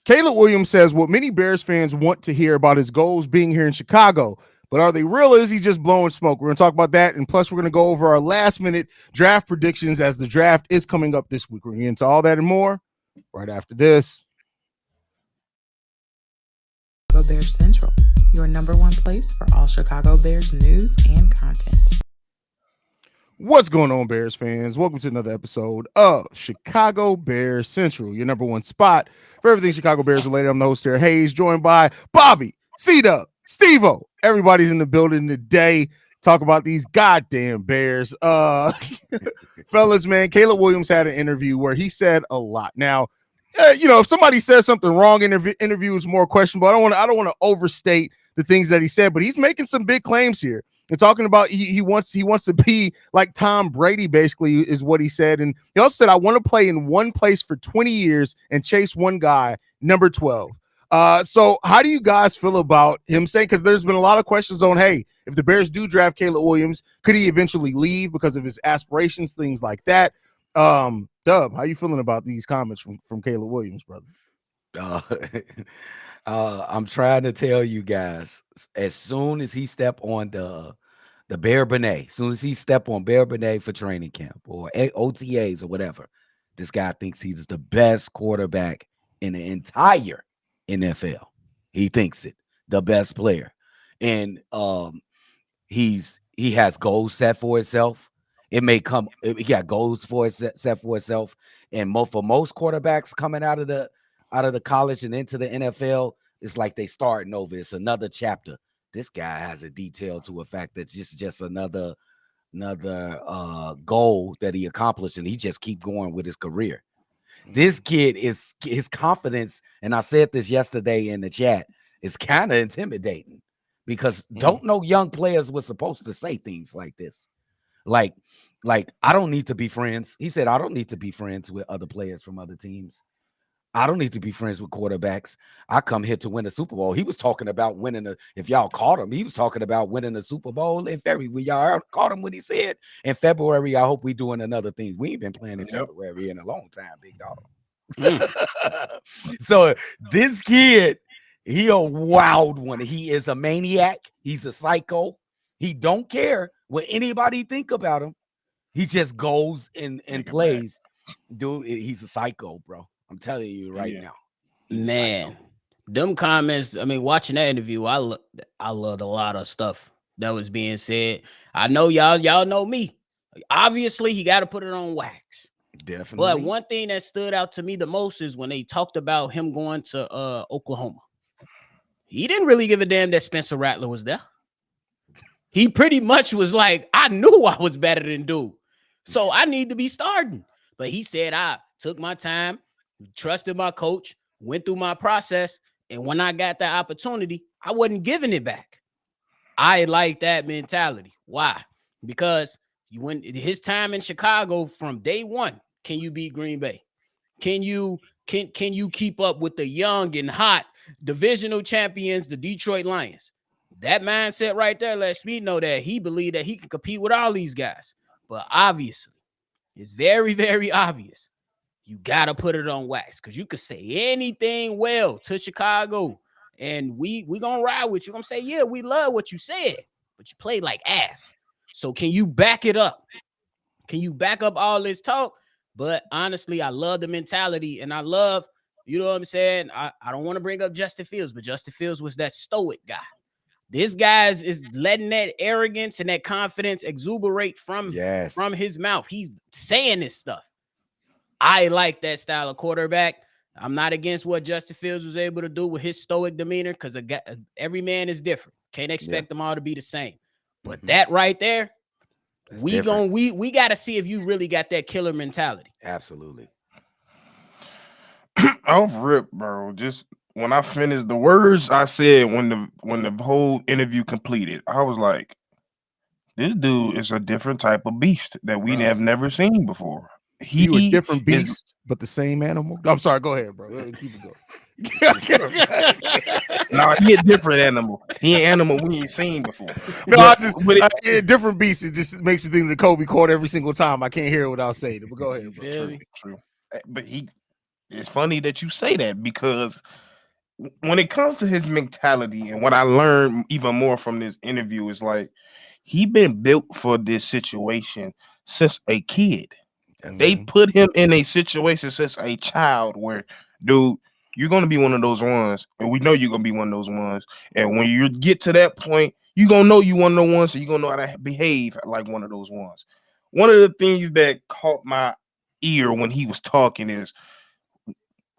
Caleb Williams says what many Bears fans want to hear about his goals being here in Chicago. But are they real or is he just blowing smoke? We're going to talk about that. And plus, we're going to go over our last minute draft predictions as the draft is coming up this week. We're going to get into all that and more right after this. Chicago Bears Central, your number one place for all Chicago Bears news and content. What's going on, Bears fans? Welcome to another episode of Chicago Bears Central, your number one spot for everything Chicago Bears related. I'm the host here, Haize, joined by Bobby, C-Dub, Steve-O. Everybody's in the building today. Talk about these goddamn Bears. Fellas, man, Caleb Williams had an interview where he said a lot. Now, if somebody says something wrong, interview is more questionable. I don't want to overstate the things that he said, but he's making some big claims here. And talking about he wants to be like Tom Brady, basically, is what he said. And he also said, I want to play in one place for 20 years and chase one guy, number 12. So how do you guys feel about him saying, because there's been a lot of questions on, hey, if the Bears do draft Caleb Williams, could he eventually leave because of his aspirations, things like that? Dub, how you feeling about these comments from Caleb Williams, brother? I'm trying to tell you guys, as soon as he step on the Bear Benet, as soon as he step on Bear Benet for training camp or OTAs or whatever, this guy thinks he's the best quarterback in the entire NFL. He thinks it, the best player. And he has goals set for himself. It may come, he got goals set for itself. And for most quarterbacks coming out of the college and into the NFL, it's like they starting over. It's another chapter. This guy has a detail to a fact that's just another goal that he accomplished, and he just keep going with his career. This kid is his confidence, and I said this yesterday in the chat, is kind of intimidating because don't know young players were supposed to say things like this. Like, I don't need to be friends. He said, I don't need to be friends with other players from other teams. I don't need to be friends with quarterbacks. I come here to win a Super Bowl. He was talking about winning if y'all caught him, he was talking about winning the Super Bowl in February. When y'all caught him when he said in February, I hope we doing another thing. We ain't been playing in February in a long time, big dog. So this kid, he a wild one. He is a maniac. He's a psycho. He don't care what anybody think about him. He just goes and plays. Dude, he's a psycho, bro. I'm telling you right now. Man, them comments, I mean, watching that interview, I loved a lot of stuff that was being said. I know y'all know me. Obviously, he got to put it on wax. Definitely. But one thing that stood out to me the most is when they talked about him going to Oklahoma. He didn't really give a damn that Spencer Rattler was there. He pretty much was like, I knew I was better than dude, so I need to be starting. But he said, I took my time, trusted my coach, went through my process, and when I got that opportunity, I wasn't giving it back. I like that mentality. Why? Because when his time in Chicago from day one, can you beat Green Bay? Can you keep up with the young and hot divisional champions, the Detroit Lions? That mindset right there lets me know that he believed that he can compete with all these guys. But obviously, it's very, very obvious. You got to put it on wax because you could say anything well to Chicago, and we going to ride with you. I'm going to say, yeah, we love what you said, but you played like ass. So can you back it up? Can you back up all this talk? But honestly, I love the mentality, and I love, you know what I'm saying? I don't want to bring up Justin Fields, but Justin Fields was that stoic guy. This guy is letting that arrogance and that confidence exuberate from his mouth. He's saying this stuff. I like that style of quarterback. I'm not against what Justin Fields was able to do with his stoic demeanor because every man is different. Can't expect them all to be the same. But that right there, we got to see if you really got that killer mentality. Absolutely. Off rip, bro. Just when I finished the words I said when the whole interview completed, I was like, this dude is a different type of beast that we have never seen before. He a different beast, but the same animal. I'm sorry, go ahead, bro. Keep it going. No, he a different animal. He an animal we ain't seen before. No, different beast. It just makes me think that Kobe caught every single time. I can't hear it without saying it. But go ahead, bro. True. But it's funny that you say that because when it comes to his mentality and what I learned even more from this interview is like he been built for this situation since a kid. They Mhm. put him in a situation since a child where, dude, you're gonna be one of those ones, and we know you're gonna be one of those ones. And when you get to that point, you're gonna know you one of the ones, so you're gonna know how to behave like one of those ones. One of the things that caught my ear when he was talking is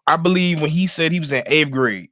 I believe when he said he was in eighth grade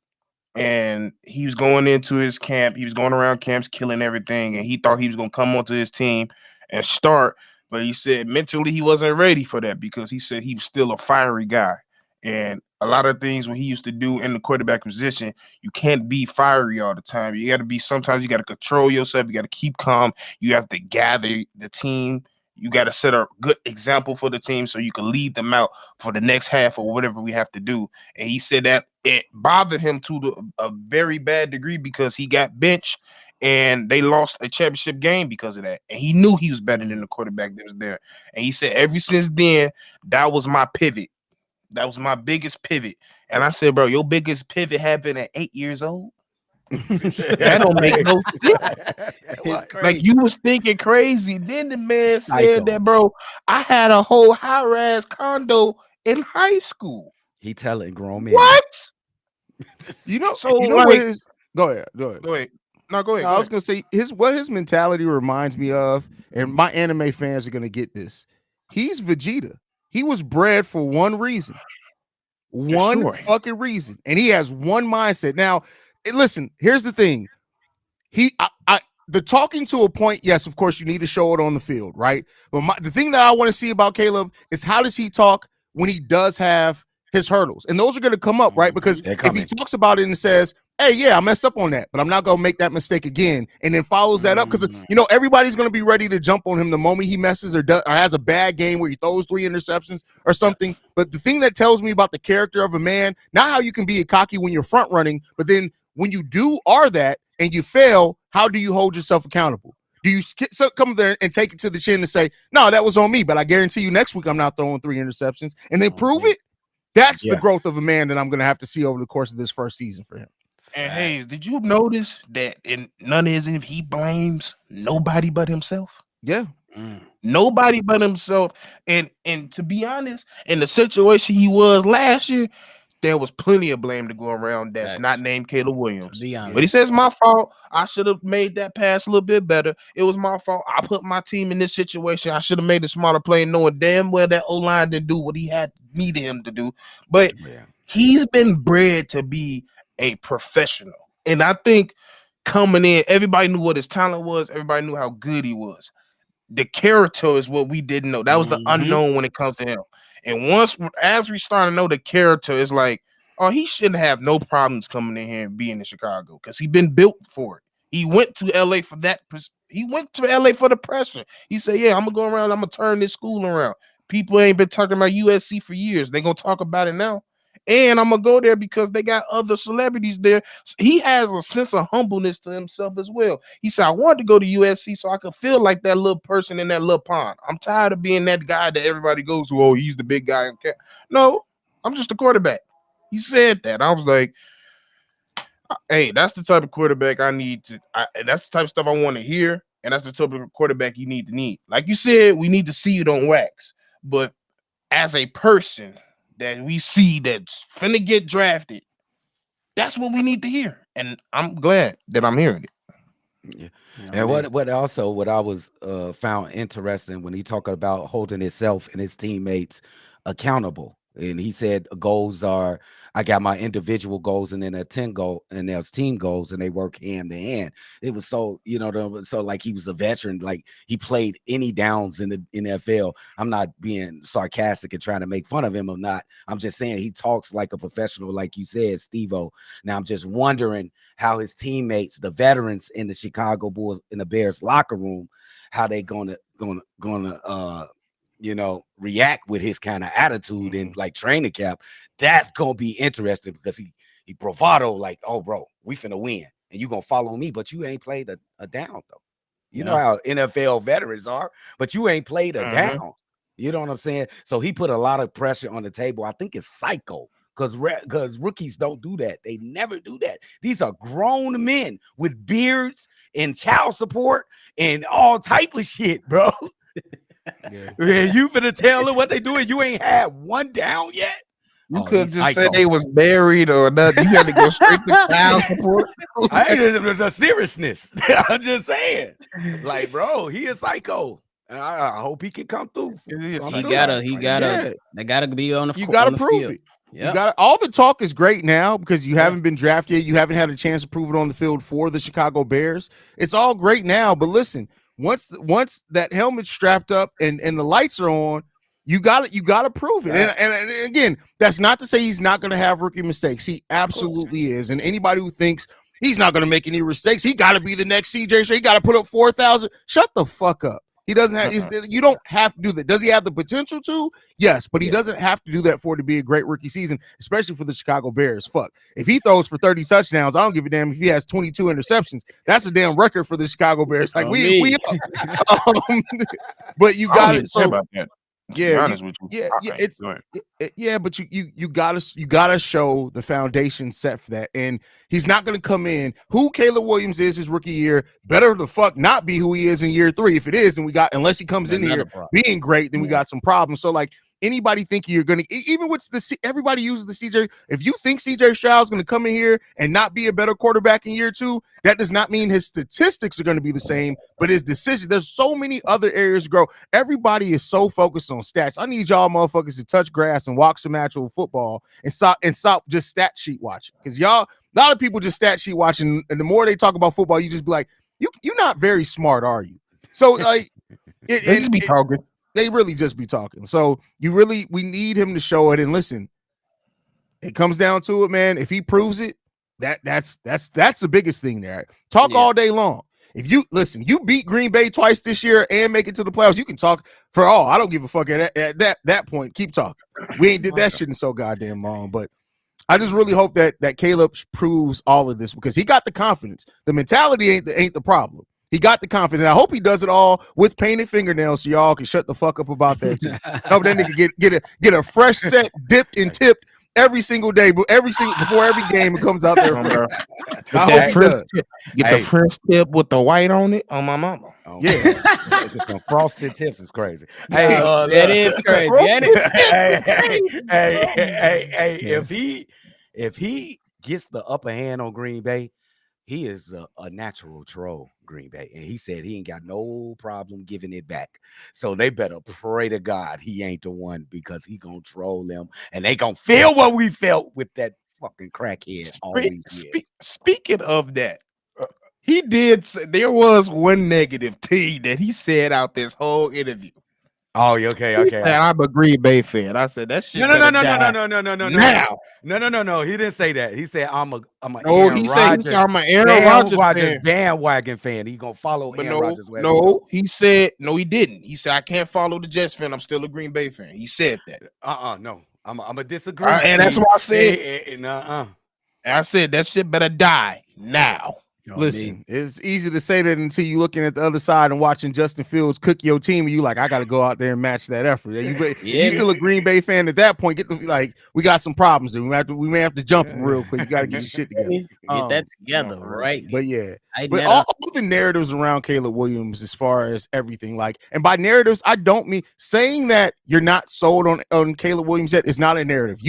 and he was going into his camp. He was going around camps killing everything, and he thought he was going to come onto his team and start. But he said mentally he wasn't ready for that because he said he was still a fiery guy. And a lot of things when he used to do in the quarterback position, you can't be fiery all the time. You got to be sometimes you got to control yourself. You got to keep calm. You have to gather the team. You got to set a good example for the team so you can lead them out for the next half or whatever we have to do. And he said that it bothered him to a very bad degree because he got benched and they lost a championship game because of that. And he knew he was better than the quarterback that was there. And he said, ever since then, that was my pivot. That was my biggest pivot. And I said, bro, your biggest pivot happened at 8 years old. That That's don't make no crazy. sense. It's What? crazy. Like you was thinking crazy. Then the man said Psycho. that, bro, I had a whole high-rise condo in high school. He telling grown men that. What? You know, So you know what like, his go ahead, go ahead. go ahead. No, go ahead. No, Go I was ahead. gonna say his mentality reminds me of, and my anime fans are gonna get this. He's Vegeta. He was bred for one reason. One Destroy. fucking reason. And he has one mindset. Now, listen, here's the thing. The talking to a point, yes, of course, you need to show it on the field, right? But the thing that I want to see about Caleb is how does he talk when he does have his hurdles? And those are going to come up, right? Because They're if he coming. talks about it and says, hey, yeah, I messed up on that, but I'm not going to make that mistake again, and then follows that up, because, everybody's going to be ready to jump on him the moment he messes or has a bad game where he throws 3 interceptions or something. But the thing that tells me about the character of a man, not how you can be a cocky when you're front running, but then when you are that and you fail, how do you hold yourself accountable? Do you come there and take it to the chin and say, no, that was on me, but I guarantee you next week I'm not throwing 3 interceptions, and then prove it? That's the growth of a man that I'm going to have to see over the course of this first season for him. And Haize, did you notice that in none of his he blames nobody but himself? Yeah. Nobody but himself. And to be honest, in the situation he was last year, there was plenty of blame to go around that's Facts. not named Caleb Williams. be honest. But he says, my fault. I should have made that pass a little bit better. It was my fault. I put my team in this situation. I should have made a smarter play, knowing damn well that O-line didn't do what he had needed him to do. But he's been bred to be a professional. And I think coming in, everybody knew what his talent was. Everybody knew how good he was. The character is what we didn't know. That was the unknown when it comes to him. And as we start to know the character, is like, oh, he shouldn't have no problems coming in here and being in Chicago because he's been built for it. He went to LA for that. He went to LA for the pressure. He said, yeah, I'm gonna go around. I'm gonna turn this school around. People ain't been talking about USC for years. They're gonna talk about it now. And I'm gonna go there because they got other celebrities there. So he has a sense of humbleness to himself as well. He said, I wanted to go to USC so I could feel like that little person in that little pond. I'm tired of being that guy that everybody goes to. Oh, he's the big guy. No, I'm just a quarterback. He said that. I was like, hey, that's the type of quarterback I need to. And that's the type of stuff I want to hear. And that's the type of quarterback you need. Like you said, we need to see it on wax. But as a person that we see that's finna get drafted, that's what we need to hear. And I'm glad that I'm hearing it. Yeah. And what I was found interesting when he talked about holding himself and his teammates accountable. And he said goals are, I got my individual goals and then there's 10 goal and there's team goals and they work hand in hand. It was so, so like he was a veteran, like he played any downs in the NFL. I'm not being sarcastic and trying to make fun of him or not. I'm just saying he talks like a professional, like you said, Steve-O. Now I'm just wondering how his teammates, the veterans in the Chicago Bulls in the Bears locker room, how they gonna react with his kind of attitude and like training camp. That's gonna be interesting because he bravado, like, oh bro, we finna win and you gonna follow me, but you ain't played a down though. You know how NFL veterans are, but you ain't played a down. You know what I'm saying? So he put a lot of pressure on the table. I think it's psycho because rookies don't do that. They never do that. These are grown men with beards and child support and all type of shit, bro. Yeah. Man, you finna tell them what they doing? You ain't had one down yet. You Oh, could he's just say psycho. they was buried or nothing. You had to go straight to child support. I ain't the seriousness. I'm just saying, like, bro, he is psycho. And I hope he can come through. He gotta, Yeah. they gotta be on the. You got to on the prove field. it. You Yep. got all the talk is great now because you haven't been drafted yet. You haven't had a chance to prove it on the field for the Chicago Bears. It's all great now, but listen, once that helmet's strapped up and the lights are on, you got to prove it. Right. And again, that's not to say he's not going to have rookie mistakes. He absolutely is. And anybody who thinks he's not going to make any mistakes, he got to be the next CJ. So he got to put up 4,000. Shut the fuck up. He doesn't have. You don't have to do that. Does he have the potential to? Yes, but he doesn't have to do that for it to be a great rookie season, especially for the Chicago Bears. Fuck. If he throws for 30 touchdowns, I don't give a damn if he has 22 interceptions. That's a damn record for the Chicago Bears. Like we but you got it. So about that. Yeah, honest with you. But you gotta show the foundation set for that, and he's not gonna come in who Caleb Williams is his rookie year. Better the fuck not be who he is in year 3. If it is, then we got unless he comes in here being great, then we got some problems. So like anybody thinking you're gonna even with everybody uses the CJ. If you think CJ Stroud's gonna come in here and not be a better quarterback in year 2, that does not mean his statistics are gonna be the same, but his decision. There's so many other areas to grow. Everybody is so focused on stats. I need y'all motherfuckers to touch grass and walk some actual football and stop just stat sheet watching. Because y'all, a lot of people just stat sheet watching, and the more they talk about football, you just be like, you're not very smart, are you? So like they just be talking. They really just be talking. So we need him to show it. And listen, it comes down to it, man. If he proves it, that's the biggest thing there. Talk all day long. If you listen, you beat Green Bay twice this year and make it to the playoffs, you can talk for all. I don't give a fuck at that point. Keep talking. We ain't did that shit in so goddamn long. But I just really hope that Caleb proves all of this because he got the confidence. The mentality ain't the problem. He got the confidence. I hope he does it all with painted fingernails so y'all can shut the fuck up about that too. Hope that nigga get a fresh set, dipped and tipped every single day, but before every game it comes out there. I hope he does. Get the first tip with the white on it on my mama. Oh, yeah, some frosted tips is crazy. Hey, that is crazy. Hey, if he gets the upper hand on Green Bay, he is a natural troll, Green Bay. And he said he ain't got no problem giving it back. So they better pray to God he ain't the one because he gonna troll them. And they gonna feel what we felt with that fucking crackhead all these years. Speaking of that, he did say there was one negative thing that he said out this whole interview. Oh, okay. He said, I'm a Green Bay fan. I said that shit. No. Now. No. He didn't say that. He said I'm a no. He said I'm an Aaron Rodgers bandwagon fan. He gonna follow Aaron Rodgers. No, he said no. He didn't. He said I can't follow the Jets fan. I'm still a Green Bay fan. He said that. No. I'm a disagree. And that's why I said. And I said that shit better die now. Listen, it's easy to say that until you looking at the other side and watching Justin Fields cook your team, and you like, I got to go out there and match that effort. You still a Green Bay fan at that point? We got some problems, and we may have to jump them real quick. You got to get your shit together. Get that together, right? But yeah, all the narratives around Caleb Williams, as far as everything, like, and by narratives, I don't mean saying that you're not sold on Caleb Williams yet is not a narrative.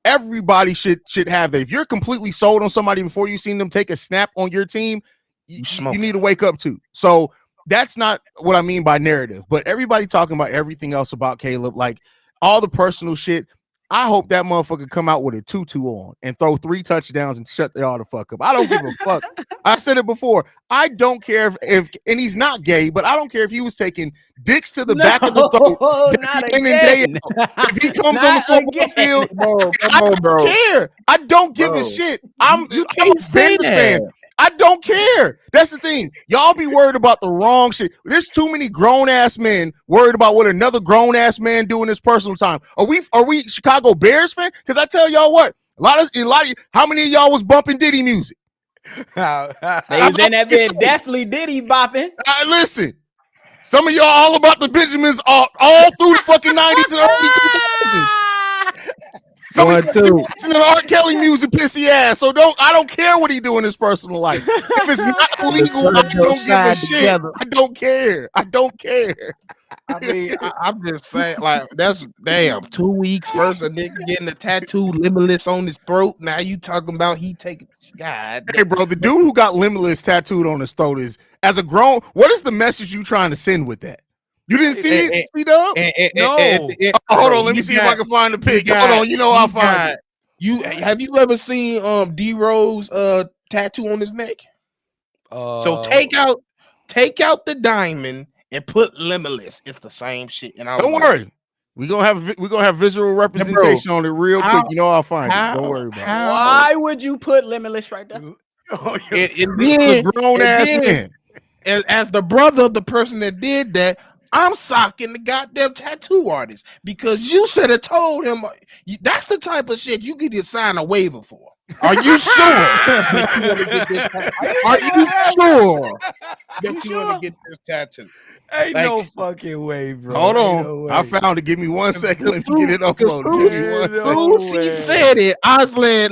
Everybody should have that. If you're completely sold on somebody before you've seen them take a snap on your team, you need to wake up too. So that's not what I mean by narrative. But everybody talking about everything else about Caleb, like all the personal shit. I hope that motherfucker come out with a tutu on and throw 3 touchdowns and shut all the fuck up. I don't give a fuck. I said it before. I don't care if and he's not gay, but I don't care if he was taking dicks to the back of the throat. If he comes on the football field, I don't care. I don't give a shit. I'm a Bengals fan. I don't care. That's the thing. Y'all be worried about the wrong shit. There's too many grown ass men worried about what another grown ass man do in his personal time. Are we Chicago Bears fan? Because I tell y'all what, a lot of how many of y'all was bumping Diddy music? They was in that bed, definitely Diddy bopping. Listen, some of y'all all about the Benjamins all through the fucking 90s and early 2000s. Somebody 1, 2. listening to R. Kelly music, pissy ass. So I don't care what he do in his personal life. If it's not illegal, I don't give a shit. Together. I don't care. I don't care. I mean, I'm just saying, like, that's damn 2 weeks. First, a nigga getting a tattoo, limitless on his throat. Now you talking about he taking God. Hey, bro, the dude who got limitless tattooed on his throat is, as a grown, what is the message you trying to send with that? You didn't see it, C-Dub? No. Hold on, let me see if I can find the pic. Hold on, you know I'll find it. Have you ever seen D-Rose tattoo on his neck? So take out the diamond and put limitless. It's the same shit. And Don't worry. We're gonna have visual representation on it real quick. You know I'll find it. Don't worry about it. Why would you put limitless right there? It's a grown ass man. As the brother of the person that did that, I'm socking the goddamn tattoo artist because you should have told him that's the type of shit you could just sign a waiver for. Are you sure that you want to get this tattoo? Are you sure that you want to get this tattoo? Ain't no fucking way, bro. Hold on. No way. I found it. Give me 1 second. Let me get it uploaded. Give me 1 second. He said it. I was like,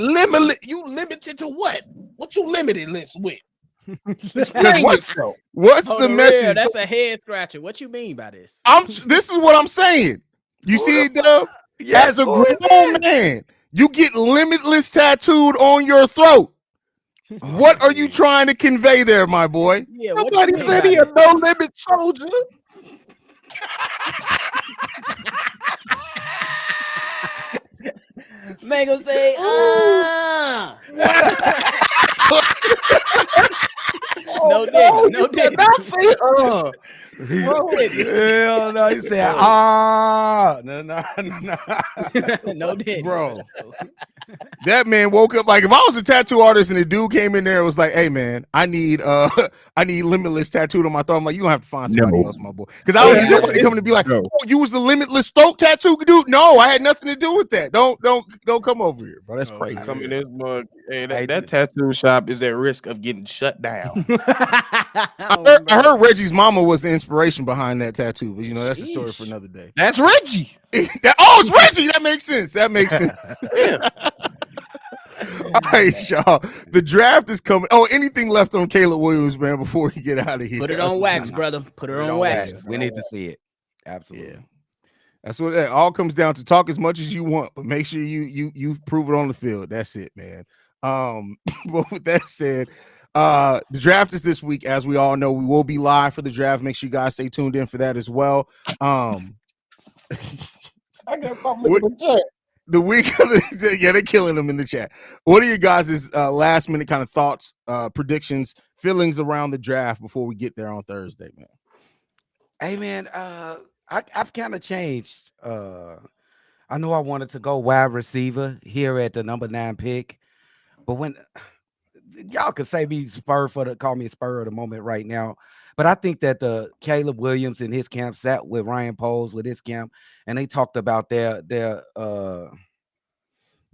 you limited to what? What you limited list with? What's the message? That's a head scratcher. What you mean by this? This is what I'm saying. You see it, Dub? Yes, as a grown man, you get limitless tattooed on your throat. What are you trying to convey there, my boy? Yeah, nobody said he a no limit soldier. Man gonna say, no diddy, no diddy. Not say Hell no, he said no diddy, bro. That man woke up like if I was a tattoo artist and a dude came in there and was like, "Hey man, I need limitless tattooed on my throat." I'm like, "You gonna have to find somebody else, my boy," because I don't need nobody coming to be like, "Oh, you was the limitless throat tattoo dude." No, I had nothing to do with that. Don't come over here, bro. That's crazy. Some of this mug, that tattoo shop is at risk of getting shut down. I heard Reggie's mama was the inspiration behind that tattoo, but you know that's a story for another day. That's Reggie. It's Reggie. That makes sense. Yeah. All right, y'all. The draft is coming. Oh, anything left on Caleb Williams, man, before we get out of here? Put it on wax, brother. Put it on wax. We need to see it. Absolutely. Yeah. That's what it all comes down to. Talk as much as you want, but make sure you prove it on the field. That's it, man. But with that said, the draft is this week. As we all know, we will be live for the draft. Make sure you guys stay tuned in for that as well. I got something in the chat. The week of they're killing them in the chat. What are your guys' last minute kind of thoughts, predictions, feelings around the draft before we get there on Thursday, man? Hey man, I've kind of changed. I know I wanted to go wide receiver here at the number 9 pick, but when y'all could say me call me a spur of the moment right now. But I think that the Caleb Williams in his camp sat with Ryan Poles with his camp, and they talked about their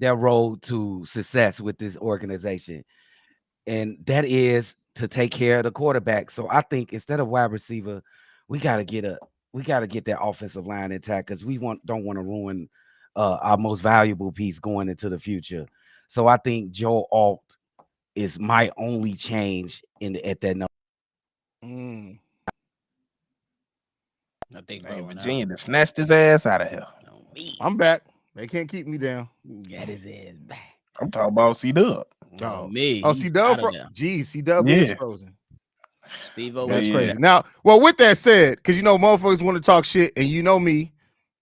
road to success with this organization, and that is to take care of the quarterback. So I think instead of wide receiver, we got to get that offensive line intact because we don't want to ruin our most valuable piece going into the future. So I think Joe Alt is my only change at that number. I think Virginia just snatched his ass out of here. I'm back. They can't keep me down. Got his ass back. I'm talking about C-Dub. C-Dub. C-Dub is frozen. Steve-O, that's crazy. Now, well, with that said, because you know motherfuckers want to talk shit, and you know me,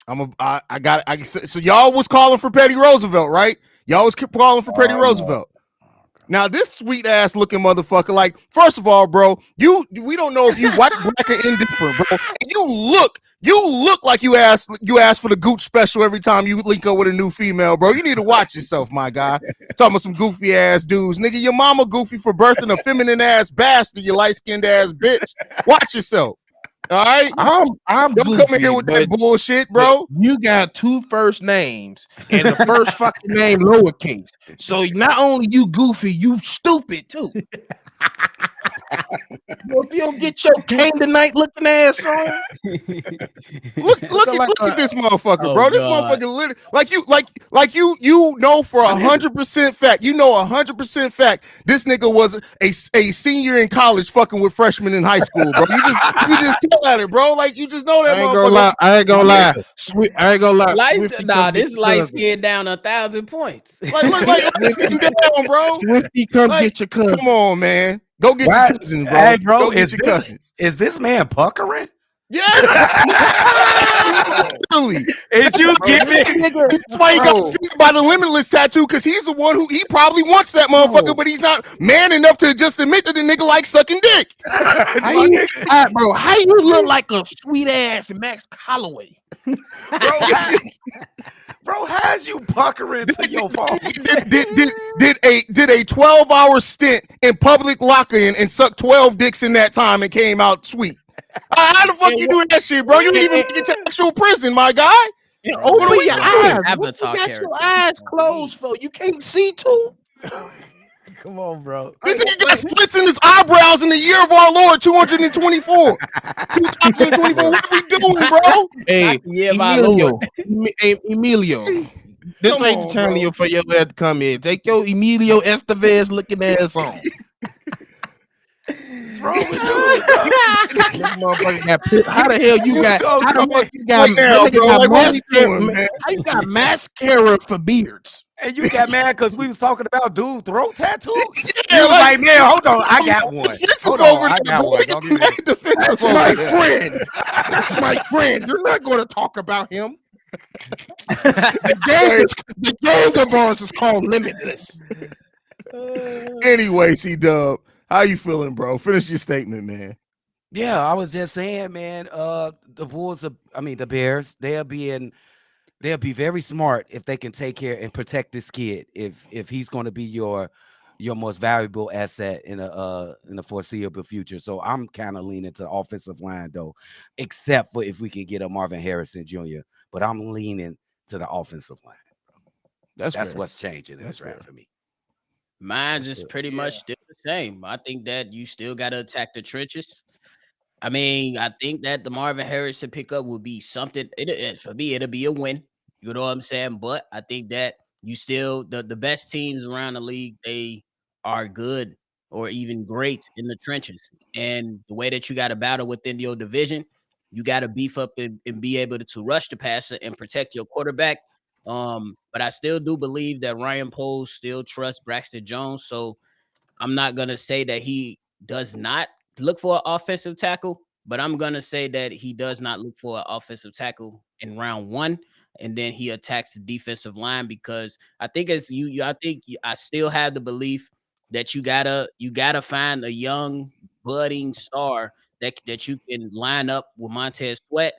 so y'all was calling for Petty Roosevelt, right? Y'all was calling for Petty Roosevelt. Now, this sweet ass looking motherfucker, like, first of all, bro, we don't know if you white, black, or indifferent, bro. You look like you ask for the Gooch special every time you link up with a new female, bro. You need to watch yourself, my guy. Talking about some goofy ass dudes. Nigga, your mama goofy for birthing a feminine ass bastard, you light-skinned ass bitch. Watch yourself. All right, I'm don't goofy, come in here with that bullshit, bro. You got 2 first names, and the first fucking name lowercase. So not only you goofy, you stupid too. Well, if you don't get your Canaanite looking ass on, Look like at this motherfucker, Oh, bro. This God. motherfucker literally like you know for 100% fact. You know 100% fact. This nigga was a senior in college fucking with freshmen in high school, bro. You just tell at it, bro. Like you just know that I ain't gonna motherfucker. lie. I ain't gonna lie. I ain't gonna lie. Swifty, come get This your light cousin. skin down 1,000 points. Like look like let's get down, bro. Swifty, come Like, get your cousin. come on, man. Go get Why- your cousins, bro. Hey, bro, Go get is your this cousins. is this man puckering? Yes. Literally. Is you Bro, get this it? nigga, That's why he got bro, offended by the limitless tattoo, because he's the one who he probably wants that motherfucker, Bro. but he's not man enough to just admit that the nigga likes sucking dick. how you look like a sweet ass Max Holloway? Bro, how's you puckering to your phone? Did a 12-hour stint in public lock-in and suck 12 dicks in that time and came out sweet. How the fuck you doing that shit, bro? You didn't even make it to actual prison, my guy. Yeah, Bro, open what your you eyes. doing? What you Avatar got character. your eyes closed for? You can't see too. Come on, bro. This nigga got slits in his eyebrows in the year of our Lord 224. 2024. What are we doing, bro? Hey, Yeah, my Emilio. lord. Hey, Emilio. This Come ain't on, the time bro. for your ass to come in. Take your Emilio Estevez looking ass on. What's wrong with you? This motherfucker got how the hell you got? How the fuck you got? Right now, that nigga bro. got Like, what are we mascara- doing, man? How you got mascara for beards? And you got mad because we was talking about dude throat tattoo? Yeah, You was like, man, hold on, I got one. defensive Hold on, over I there, got bro. one. You Don't get give me mad defensive That's over my there. friend. That's my friend. You're not going to talk about him. The gang of ours is called Limitless. Anyway, C-Dub, how you feeling, bro? Finish your statement, man. Yeah, I was just saying, man. The Bears, they'll be very smart if they can take care and protect this kid. If he's going to be your most valuable asset in the foreseeable future. So I'm kind of leaning to the offensive line though, except for if we can get a Marvin Harrison Jr. But I'm leaning to the offensive line. That's fair. what's changing in That's this round fair. for me. Mine's That's just good. pretty much still the same. I think that you still got to attack the trenches. I mean, I think that the Marvin Harrison pickup will be something. For me, it'll be a win. You know what I'm saying? But I think that you still the best teams around the league, they are good or even great in the trenches. And the way that you got to battle within your division, you got to beef up and be able to rush the passer and protect your quarterback. But I still do believe that Ryan Poles still trusts Braxton Jones. So I'm not gonna say that he does not look for an offensive tackle, but I'm gonna say that he does not look for an offensive tackle in round one, and then he attacks the defensive line because I think I still have the belief that you gotta find a young budding star that you can line up with Montez Sweat.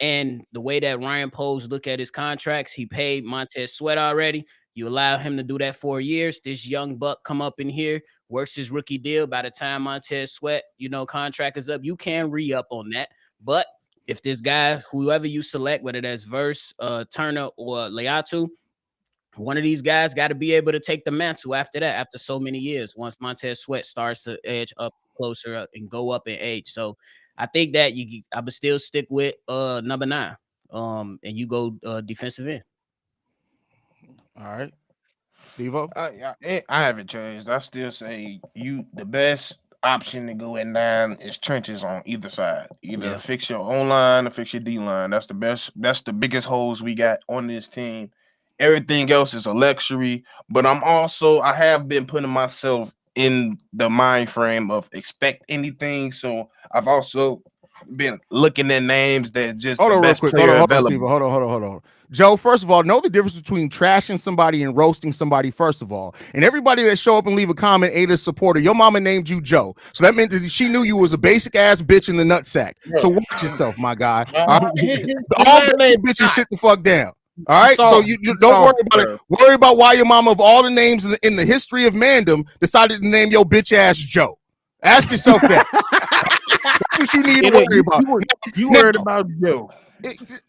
And the way that Ryan Poles look at his contracts, he paid Montez Sweat already. You allow him to do that 4 years. This young buck come up in here, works his rookie deal. By the time Montez Sweat, contract is up, you can re-up on that. But if this guy, whoever you select, whether that's Verse, Turner, or Leatu, one of these guys got to be able to take the mantle after that, after so many years, once Montez Sweat starts to edge up closer up and go up in age. So I think that I would still stick with number 9. And you go defensive end. All right. Steve-O? I haven't changed. I still say the best option to go at 9 is trenches on either side. Either fix your own line or fix your D line. That's the best. That's the biggest holes we got on this team. Everything else is a luxury. But I have been putting myself in the mind frame of expect anything. So I've also been looking at names that just Hold the on real best quick. player Hold on, available. Steve. Hold on. Joe, first of all, know the difference between trashing somebody and roasting somebody, first of all. And everybody that show up and leave a comment ain't a supporter. Your mama named you Joe. So that meant that she knew you was a basic ass bitch in the nutsack. So watch yourself, my guy. All right? All basic bitches sit the fuck down. All right, so you don't worry about it. Worry about why your mama, of all the names in the history of mandom, decided to name your bitch ass Joe. Ask yourself that. That's what you need to worry about. You worried about Joe.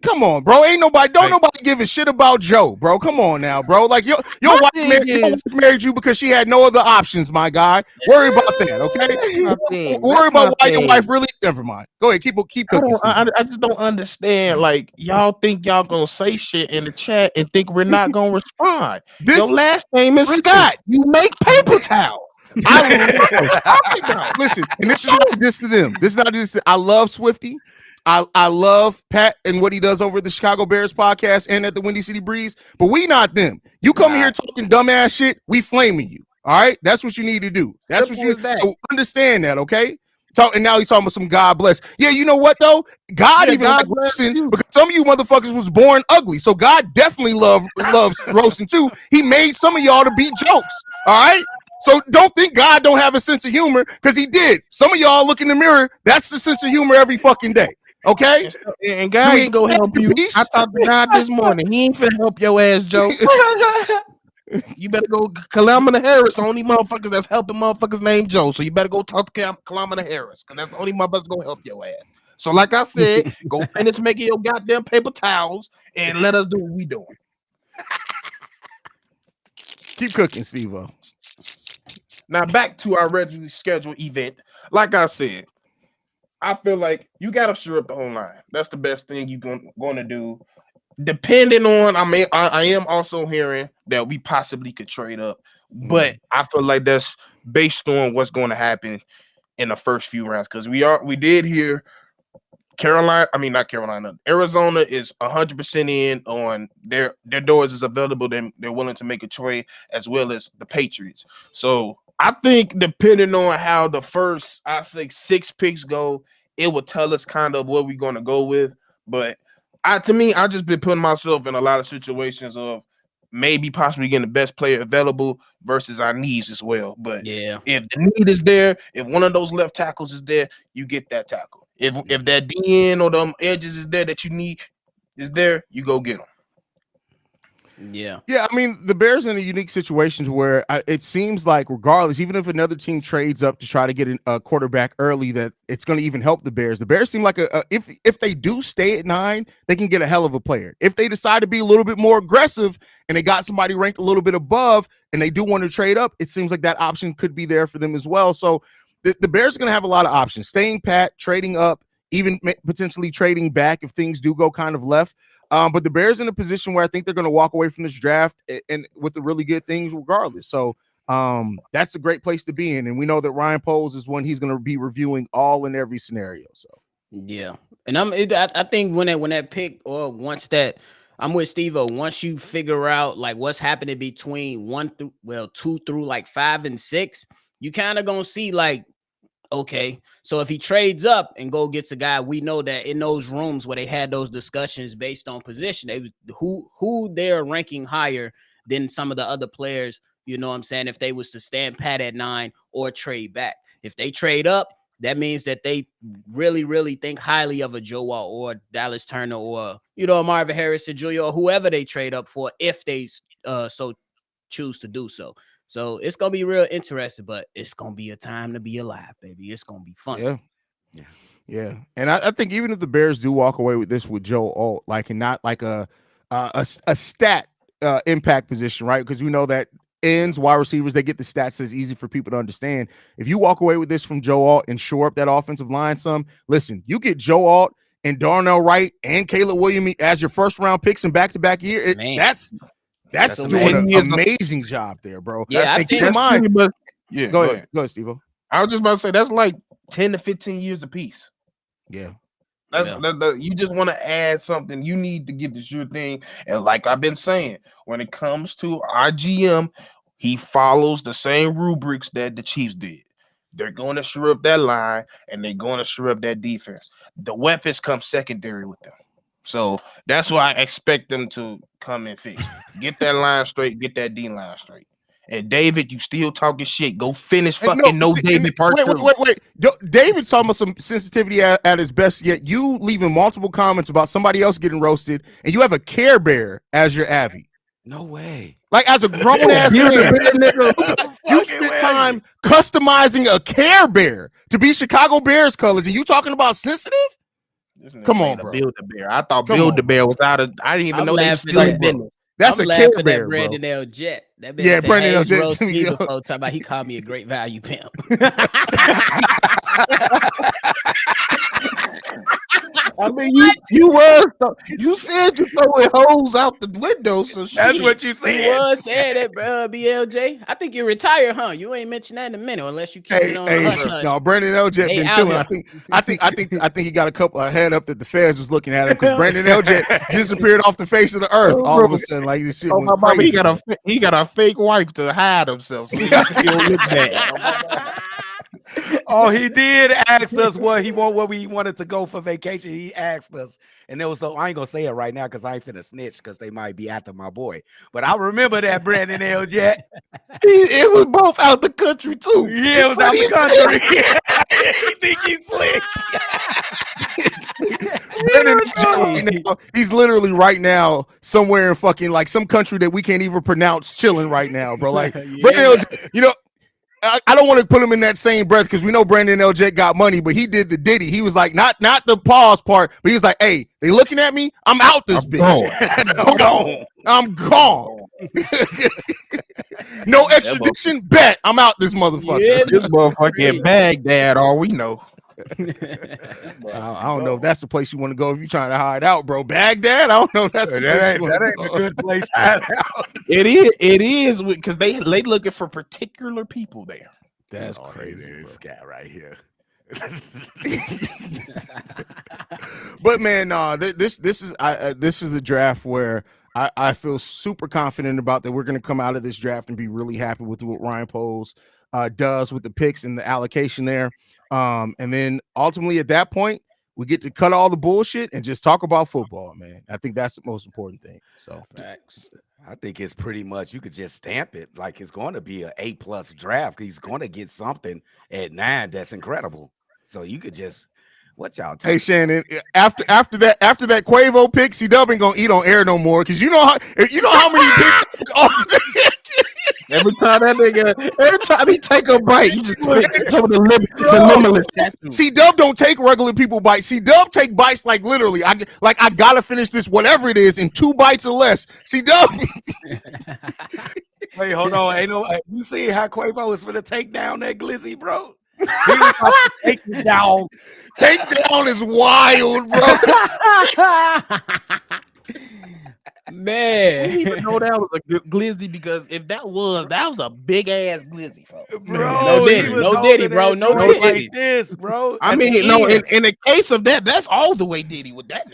Come on, bro. Don't Like, nobody give a shit about Joe, bro. Come on now, bro. Like your My wife thing your wife is, married you because she had no other options, my guy. Worry about that, okay? that's my thing. Worry That's about my why your wife thing. really. Never mind. Go ahead, keep I cooking, don't. Steve. I just don't understand. Like y'all think y'all gonna say shit in the chat and think we're not gonna respond. Your This last name is listen. Scott. You make paper towels. I What you talking about? listen, and this is not this to them. This is not this. I love Swifty. I love Pat and what he does over at the Chicago Bears podcast and at the Windy City Breeze, but we not them. You come here talking dumbass shit, we flaming you. All right, that's what you need to do. That's Simple what you. as that. So understand that, okay? And now he's talking about some God bless. Yeah, you know what though? God Yeah, even God like bless roasting you. because some of you motherfuckers was born ugly. So God definitely loves roasting too. He made some of y'all to be jokes. All right. So don't think God don't have a sense of humor because he did. Some of y'all look in the mirror. That's the sense of humor every fucking day. Okay. And God ain't gonna help you. I talked to God this morning. He ain't finna help your ass, Joe. You better go. Kalamina Harris, the only motherfuckers that's helping motherfuckers named Joe. So you better go talk to Kalamina Harris, because that's the only motherfuckers gonna help your ass. So, like I said, go finish making your goddamn paper towels and let us do what we doing. Keep cooking, Steve-O. Now back to our regularly scheduled event. Like I said, I feel like you gotta shore up the whole line. That's the best thing you're going to do. Depending on, I am also hearing that we possibly could trade up, but I feel like that's based on what's going to happen in the first few rounds, because we did hear not Carolina. Arizona is 100% in on their doors is available. They're willing to make a trade, as well as the Patriots. So I think depending on how the first, I say 6 picks go, it will tell us kind of what we're going to go with. But I just been putting myself in a lot of situations of maybe possibly getting the best player available versus our needs as well. But Yeah. if the need is there, if one of those left tackles is there, you get that tackle. If that DN or them edges is there that you need is there, you go get them. Yeah. Yeah, I mean, the Bears in a unique situation where it seems like regardless, even if another team trades up to try to get a quarterback early, that it's going to even help the Bears. The Bears seem like if they do stay at 9, they can get a hell of a player. If they decide to be a little bit more aggressive and they got somebody ranked a little bit above and they do want to trade up, it seems like that option could be there for them as well. So the Bears are going to have a lot of options: staying pat, trading up, even potentially trading back if things do go kind of left. But the Bears in a position where I think they're going to walk away from this draft and with the really good things regardless. So that's a great place to be in. And we know that Ryan Poles is one he's going to be reviewing all in every scenario. So yeah, and I think when that pick, or once that, I'm with Steve-O, once you figure out like what's happening between 2 through like 5 and 6, you kind of gonna see like, okay, so if he trades up and go gets a guy, we know that in those rooms where they had those discussions based on position, who they're ranking higher than some of the other players, you know what I'm saying, if they was to stand pat at 9 or trade back. If they trade up, that means that they really, really think highly of a Joe Wall or Dallas Turner or, Marvin Harrison Jr. or whoever they trade up for, if they so choose to do so. So it's gonna be real interesting, but it's gonna be a time to be alive, baby. It's gonna be fun. Yeah. And I think even if the Bears do walk away with this with Joe Alt, like, and not like a stat impact position, right? Because we know that ends, wide receivers, they get the stats that's easy for people to understand. If you walk away with this from Joe Alt and shore up that offensive line some, listen, you get Joe Alt and Darnell Wright and Caleb Williams as your first round picks in back-to-back year. That's doing an amazing job there, bro. Yeah, and keep in mind. Go ahead, Steve-O. I was just about to say that's like 10 to 15 years apiece. Yeah. You just want to add something. You need to get the sure thing. And like I've been saying, when it comes to our GM, he follows the same rubrics that the Chiefs did. They're going to shore up that line and they're going to shore up that defense. The weapons come secondary with them. So that's why I expect them to come and fix. Get that line straight, get that D line straight. And David, you still talking shit. Go finish fucking David part 2. Wait. David's talking about some sensitivity at his best, yet you leaving multiple comments about somebody else getting roasted, and you have a Care Bear as your Avi. No way. Like, as a grown-ass man, you spent time customizing a Care Bear to be Chicago Bears colors, and you talking about sensitive? Come on, bro. Build the Bear. I thought Come Build on, the Bear was out of. I didn't even I'm know they was laughing still at in business. That's I'm a Care laughing Bear, at bro. Brandon L. Jet. That man Yeah, said, Brandon L. Haize Jet. roast me before talking about he called me a great value pimp. I mean, you said you throwing hoes out the window, so That's shit. what you He said. was saying that, bro. BLJ. I think you retired, huh? You ain't mentioned that in a minute, unless you keep it on the hush hush. No, Brandon L. Jet They been out chilling. here. I think he got a head up that the feds was looking at him because Brandon L. Jet disappeared off the face of the earth all of a sudden. Like this shit Oh went my mama, crazy. he got a fake wife to hide himself, so he still look bad. Oh, my mama. Oh, he did ask us where we wanted to go for vacation. He asked us, and there was I ain't gonna say it right now because I ain't finna snitch because they might be after my boy. But I remember that Brandon L. Jet. It was both out the country too. Yeah, it was out the country. He think he's slick. Brandon L. Jet right now, he's literally right now somewhere in fucking like some country that we can't even pronounce, chilling right now, bro. Like Yeah. Brandon L. Jet, I don't want to put him in that same breath because we know Brandon L. Jet got money, but he did the Diddy. He was like, not the pause part, but he was like, hey, they looking at me? I'm out this bitch. I'm gone. No extradition, bet. I'm out this motherfucker. Yeah, This motherfucker in Baghdad, all we know. I don't know if that's the place you want to go if you're trying to hide out, bro. Baghdad? I don't know if that's the place you want to That go. ain't a good place to hide out. It is because they looking for particular people there. That's crazy. This guy right here. But man, this is a draft where I feel super confident about that. We're going to come out of this draft and be really happy with what Ryan Poles does with the picks and the allocation there. And then ultimately at that point, we get to cut all the bullshit and just talk about football, man. I think that's the most important thing. So facts. I think it's pretty much you could just stamp it like it's going to be an A+ draft. He's going to get something at 9 that's incredible. So you could just what y'all. Hey Shannon, after that Quavo pick, C-Dub ain't gonna eat on air no more because you know how many picks. Every time he take a bite, you just put some of the limitless. C-Dub don't take regular people bites. C-Dub take bites like literally. I gotta finish this whatever it is in 2 bites or less. C-Dub. Wait, hold on. Ain't no. You see how Quavo is gonna take down that glizzy, bro? He was about to take it down. Take down is wild, bro. Man, I didn't even know that was a glizzy because if that was a big ass glizzy, folks. Bro. No Diddy, he was no Diddy, holding bro, that no joint Diddy. like this, bro. I At mean, the no, end. in the case of that's all the way Diddy with that.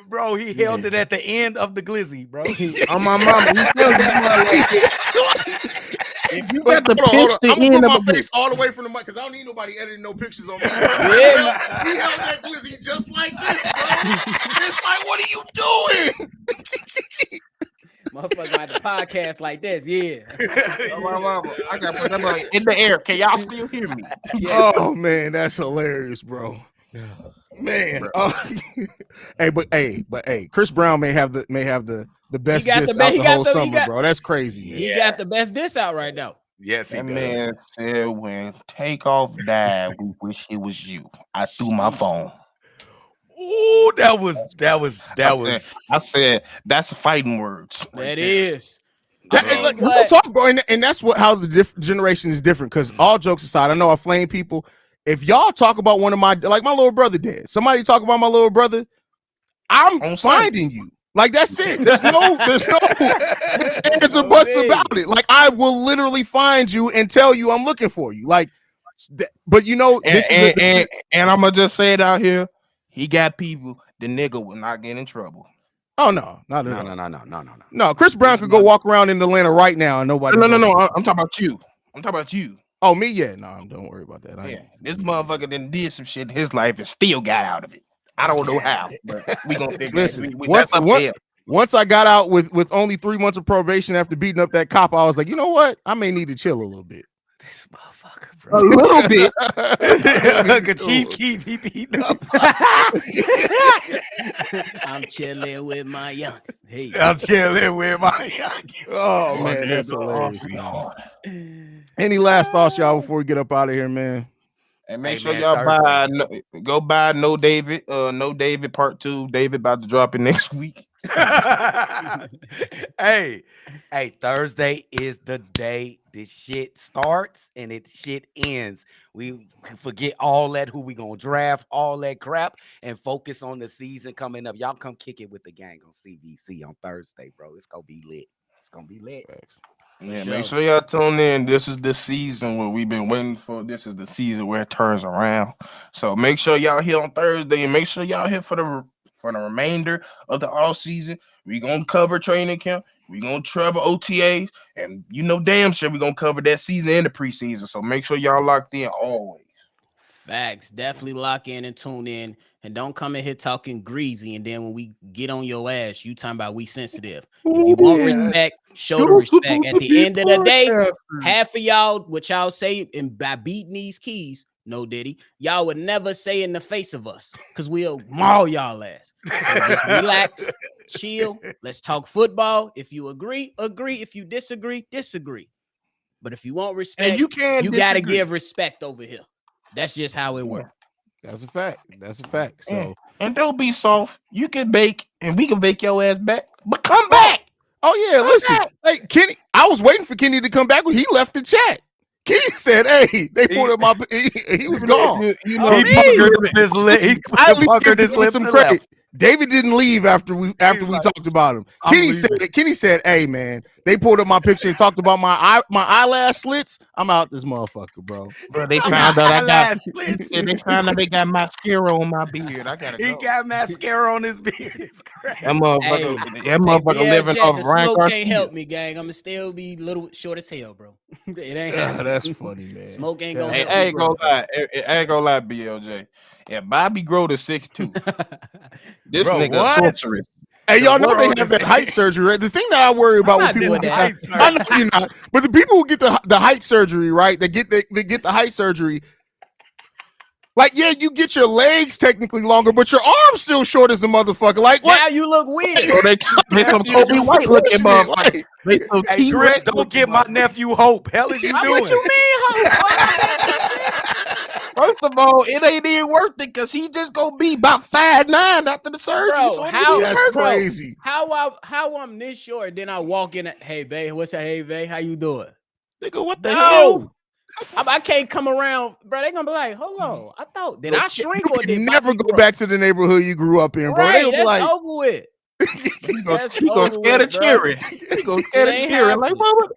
Bro, he held it at the end of the glizzy, bro. On my mama, he tells you if you got the Hold on. pinch the I'm gonna end put of my a face all the way from the mic because I don't need nobody editing no pictures on me. Yeah. He held that glizzy just like this, bro. It's like, what are you doing? Motherfucker like the podcast like this, yeah. On my mama, I got put that in the air. Can y'all still hear me? Yeah. Oh man, that's hilarious, bro. Man, hey, Chris Brown may have the best got diss the- out he the got whole the- he summer, got- bro. That's crazy. He got the best diss out right now. Yes, he That does. man said when Takeoff died, we wish it was you. I threw my phone. Ooh, that was. I said that's fighting words. That is. Look, real talk, bro, and that's how the generation is different. Because all jokes aside, I know I flame people. If y'all talk about one of my little brother did, somebody talk about my little brother, I'm finding you. Like that's it. There's no ifs or buts about it. Like I will literally find you and tell you I'm looking for you. Like, but this is and I'm gonna just say it out here. He got people. The nigga will not get in trouble. Oh no, no. Chris Brown could go walk around in Atlanta right now and nobody. No. I'm talking about you. Oh me, yeah. No, don't worry about that. This motherfucker then did some shit in his life and still got out of it. I don't know how, but we gonna figure it. Once I got out with only 3 months of probation after beating up that cop, I was like, you know what? I may need to chill a little bit. This motherfucker, bro. A little bit. Like a Chief Keef, he beating up. I'm chilling with my young. Hey, I'm chilling with my young. Oh man, that's hilarious, man. Any last thoughts, y'all, before we get up out of here, man? And make Hey, sure man, y'all Thursday. go buy No David, No David Part 2. David about to drop it next week. hey, Thursday is the day this shit starts and it shit ends. We forget all that, who we gonna draft, all that crap, and focus on the season coming up. Y'all come kick it with the gang on CVC on Thursday, bro. It's gonna be lit. It's gonna be lit. Yeah, sure. make sure y'all tune in. This is the season where we've been waiting for. This is the season where it turns around. So make sure y'all here on Thursday, and make sure y'all here for the remainder of the all season. We gonna cover training camp. We gonna travel OTAs, and you know damn sure we gonna cover that season and the preseason. So make sure y'all locked in always. Facts. Definitely lock in and tune in. And don't come in here talking greasy. And then when we get on your ass, you talking about we sensitive. If you want respect, show the respect. At the end of the day, half of y'all, what y'all say, and by beating these keys, no Diddy, y'all would never say in the face of us because we'll maul y'all ass. So just relax, chill. Let's talk football. If you agree, agree. If you disagree, disagree. But if you want respect, And you can you got to disagree. give respect over here. That's just how it works. That's a fact. That's a fact. So, and don't be soft. You can bake, and we can bake your ass back. But come back. oh yeah, listen, hey Kenny, I was waiting for Kenny to come back when he left the chat. Kenny said, "Hey, they pulled up my." He was gone. You Oh, know, He puckered his lip. He I at least puckered give his David lips some and credit. left. David didn't leave after we like, talked about him. I'm Kenny said, "Hey man, they pulled up my picture and talked about my eyelash slits. I'm out this motherfucker, bro." Bro, they I'm found not out I got. eyelash slits. Yeah, they found out they got mascara on my beard. I gotta He go. got mascara on his beard. It's crazy. That motherfucker, that motherfucker living BLJ, off the Ryan smoke Garcia. can't help me, gang. I'ma still be little short as hell, bro. It ain't happening. That's funny, man. Smoke ain't gonna Hey, help I me, ain't bro. gonna lie. I ain't gonna lie, BLJ. Yeah, Bobby grow to 6'2". This Bro, nigga what? sorceress. Hey, y'all know what they on have his- that height surgery, right? The thing that I worry about when not people doing get that. that, I know you're not, but the people who get the height surgery, right? They get the height surgery. Like, yeah, you get your legs technically longer, but your arms still short as a motherfucker. Like, what? Now you look weird. Bro, they some Kobe White looking motherfucker. Like, They some Hey, T-Rex. Grip, don't looking give my motherfucker. nephew hope. Hell is you What doing? you mean, hope? Boy, I got that shit. First of all, it ain't even worth it because he just gonna be about 5'9" after the surgery. Bro, so it ain't how even that's worth it. crazy. How I'm this short, then I walk in. Hey, babe, what's that? Hey, babe, how you doing? Nigga, what the No. hell? I can't come around, bro. They gonna be like, hold on. I thought did Yo, I shrink you or can did never Bobby go grow? back to the neighborhood you grew up in, bro. Right, They'll be that's like, over with. He gonna That's scare over the with, bro. cheering. He gonna scare the ain't cheering. Like, happening.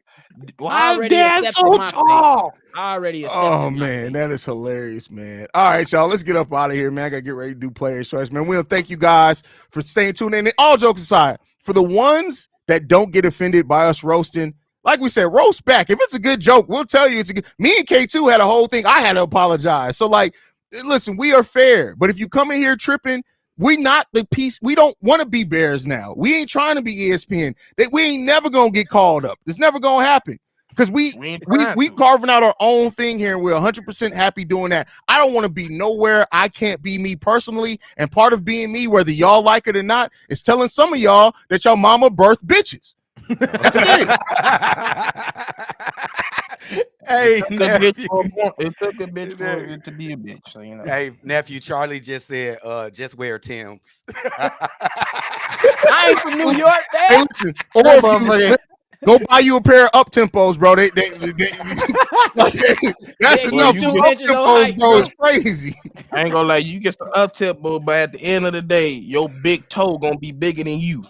why is Already Dad accepted so my fate. tall? I already accepted oh my man, fate. that is hilarious, man. All right, y'all, let's get up out of here, man. I gotta get ready to do players' choice, man. We'll thank you guys for staying tuned in. And all jokes aside, for the ones that don't get offended by us roasting, like we said, roast back. If it's a good joke, we'll tell you it's a good. Me and K2 had a whole thing. I had to apologize. So, like, listen, we are fair. But if you come in here tripping, we not the piece. We don't want to be Bears now. We ain't trying to be ESPN. That we ain't never gonna get called up. It's never gonna happen. Because we ain't trying to. carving out our own thing here, and we're 100% happy doing that. I don't want to be nowhere I can't be me personally, and part of being me, whether y'all like it or not, is telling some of y'all that your mama birthed bitches. That's it. Hey, It took a bitch for it to be a bitch. So you know. Hey, nephew, Charlie just said, just wear Tim's. I ain't from New York, Hey, man. listen, or if you go buy you a pair of up tempos, bro. That's Yeah, enough. you you get- Up 2 inches on tempos, height, bro, bro. is crazy. I ain't gonna lie, you get some up tempo, but at the end of the day, your big toe gonna be bigger than you.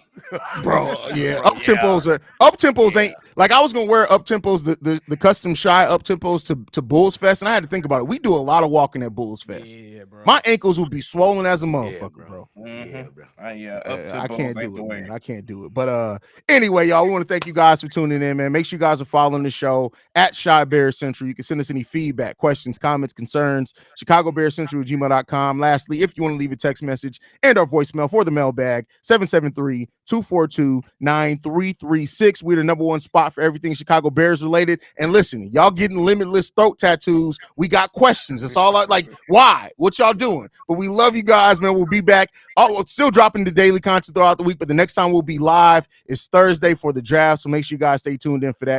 Bro, yeah, Bro, up tempos ain't like I was gonna wear up tempos, the custom shy up tempos to Bulls Fest, and I had to think about it. We do a lot of walking at Bulls Fest. Yeah, bro. My ankles would be swollen as a Yeah, motherfucker, bro. Yeah, bro. I can't do it, man. I can't do it. But anyway, y'all, we want to thank you guys for tuning in, man. Make sure you guys are following the show at Shy Bear Central. You can send us any feedback, questions, comments, concerns, ChicagoBearCentral@gmail.com. Lastly, if you want to leave a text message and our voicemail for the mailbag, 773-242-9336. We're the #1 spot for everything Chicago Bears related. And listen, y'all getting limitless throat tattoos. We got questions. It's all like, why? What y'all doing? But we love you guys, man. We'll be back. Oh, still dropping the daily content throughout the week, but the next time we'll be live is Thursday for the draft. So make sure you guys stay tuned in for that.